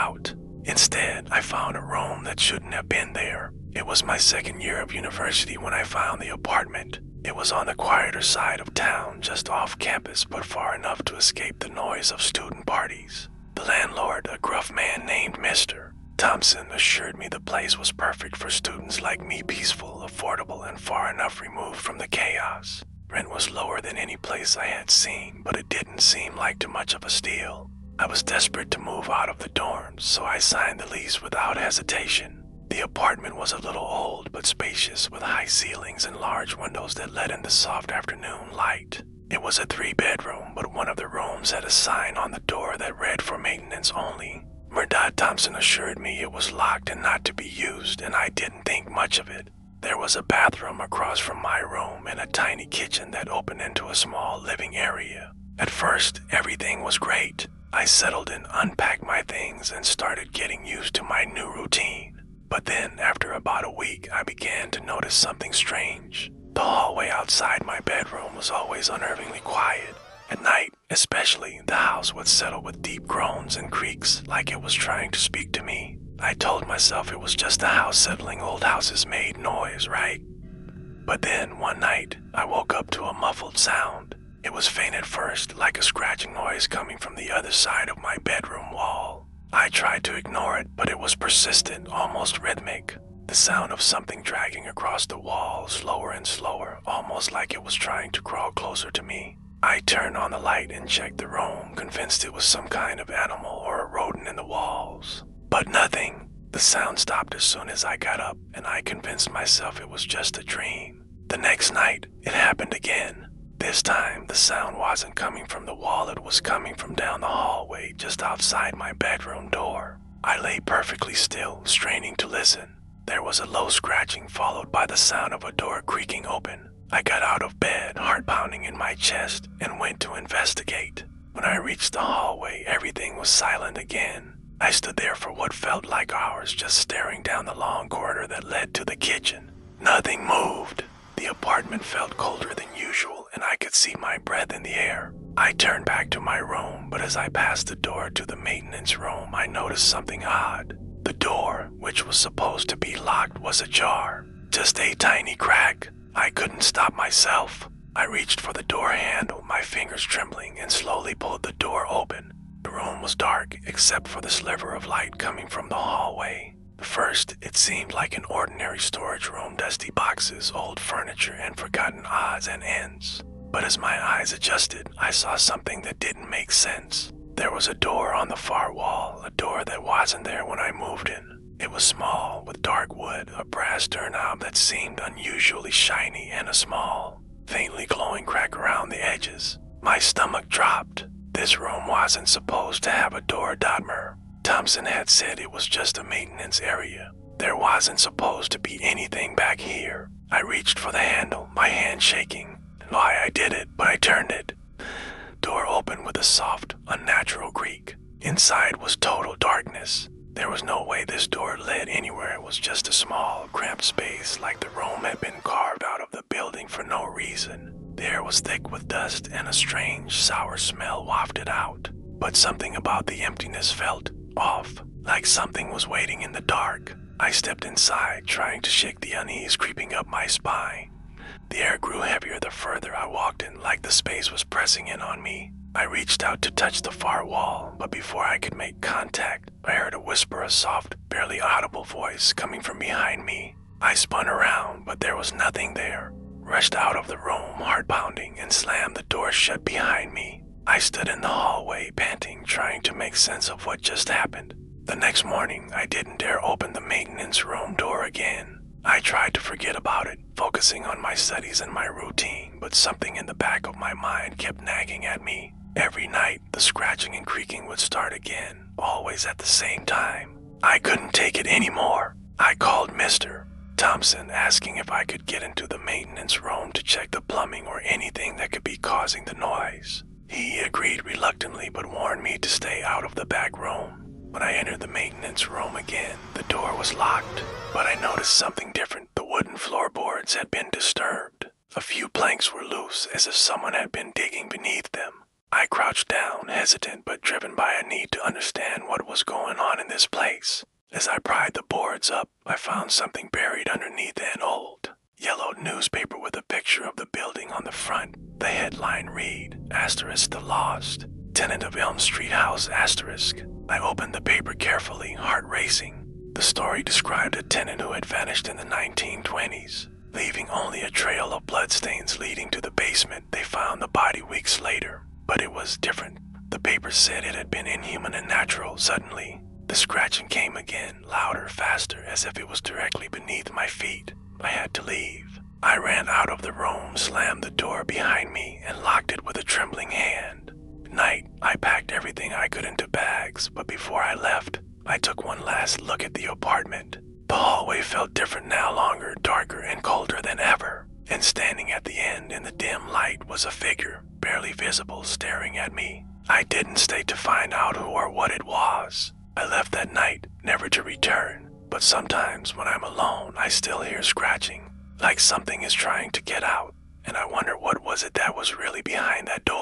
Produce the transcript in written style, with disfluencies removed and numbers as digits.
out. Instead, I found a room that shouldn't have been there. It was my second year of university when I found the apartment. It was on the quieter side of town, just off campus, but far enough to escape the noise of student parties. The landlord, a gruff man named Mr. Thompson, assured me the place was perfect for students like me, peaceful, affordable, and far enough removed from the chaos. Rent was lower than any place I had seen, but it didn't seem like too much of a steal. I was desperate to move out of the dorms, so I signed the lease without hesitation. The apartment was a little old but spacious, with high ceilings and large windows that let in the soft afternoon light. It was a 3-bedroom, but one of the rooms had a sign on the door that read for maintenance only. Murdad Thompson assured me it was locked and not to be used, and I didn't think much of it. There was a bathroom across from my room and a tiny kitchen that opened into a small living area. At first, everything was great. I settled in, unpacked my things, and started getting used to my new routine. But then, after about a week, I began to notice something strange. The hallway outside my bedroom was always unnervingly quiet. At night, especially, the house would settle with deep groans and creaks like it was trying to speak to me. I told myself it was just the house settling. Old houses made noise, right? But then, one night, I woke up to a muffled sound. It was faint at first, like a scratching noise coming from the other side of my bedroom wall. I tried to ignore it, but it was persistent, almost rhythmic. The sound of something dragging across the wall, slower and slower, almost like it was trying to crawl closer to me. I turned on the light and checked the room, convinced it was some kind of animal or a rodent in the walls. But nothing. The sound stopped as soon as I got up, and I convinced myself it was just a dream. The next night, it happened again. This time, the sound wasn't coming from the wall, it was coming from down the hallway, just outside my bedroom door. I lay perfectly still, straining to listen. There was a low scratching, followed by the sound of a door creaking open. I got out of bed, heart pounding in my chest, and went to investigate. When I reached the hallway, everything was silent again. I stood there for what felt like hours, just staring down the long corridor that led to the kitchen. Nothing moved. The apartment felt colder than usual, and I could see my breath in the air. I turned back to my room, but as I passed the door to the maintenance room, I noticed something odd. The door, which was supposed to be locked, was ajar. Just a tiny crack. I couldn't stop myself. I reached for the door handle, my fingers trembling, and slowly pulled the door open. The room was dark, except for the sliver of light coming from the hallway. First, it seemed like an ordinary storage room, dusty boxes, old furniture, and forgotten odds and ends. But as my eyes adjusted, I saw something that didn't make sense. There was a door on the far wall, a door that wasn't there when I moved in. It was small, with dark wood, a brass doorknob that seemed unusually shiny, and a small, faintly glowing crack around the edges. My stomach dropped. This room wasn't supposed to have a door, Dotmer. Thompson had said it was just a maintenance area. There wasn't supposed to be anything back here. I reached for the handle, my hand shaking. Why, I did it, but I turned it. Door opened with a soft, unnatural creak. Inside was total darkness. There was no way this door led anywhere. It was just a small, cramped space, like the room had been carved out of the building for no reason. The air was thick with dust, and a strange, sour smell wafted out. But something about the emptiness felt off, like something was waiting in the dark. I stepped inside, trying to shake the unease creeping up my spine. The air grew heavier the further I walked in, like the space was pressing in on me. I reached out to touch the far wall, but before I could make contact, I heard a whisper, a soft, barely audible voice coming from behind me. I spun around, but there was nothing there. Rushed out of the room, heart pounding, and slammed the door shut behind me. I stood in the hallway, panting, trying to make sense of what just happened. The next morning, I didn't dare open the maintenance room door again. I tried to forget about it, focusing on my studies and my routine, but something in the back of my mind kept nagging at me. Every night, the scratching and creaking would start again, always at the same time. I couldn't take it anymore. I called Mr. Thompson, asking if I could get into the maintenance room to check the plumbing or anything that could be causing the noise. He agreed reluctantly, but warned me to stay out of the back room. When I entered the maintenance room again, the door was locked, but I noticed something different. The wooden floorboards had been disturbed. A few planks were loose, as if someone had been digging beneath them. I crouched down, hesitant but driven by a need to understand what was going on in this place. As I pried the boards up, I found something buried underneath an old, yellowed newspaper with a picture of the building on the front. The headline read, *The Lost, Tenant of Elm Street House*. I opened the paper carefully, heart racing. The story described a tenant who had vanished in the 1920s, leaving only a trail of bloodstains leading to the basement. They found the body weeks later, but it was different. The paper said it had been inhuman and natural. Suddenly, the scratching came again, louder, faster, as if it was directly beneath my feet. I had to leave. I ran out of the room, slammed the door behind me, and locked it with a trembling hand. At night, I packed everything I could into bags, but before I left, I took one last look at the apartment. The hallway felt different now, longer, darker, and colder than ever. And standing at the end in the dim light was a figure, barely visible, staring at me. I didn't stay to find out who or what it was. I left that night, never to return. But sometimes when I'm alone, I still hear scratching, like something is trying to get out. And I wonder what was it that was really behind that door.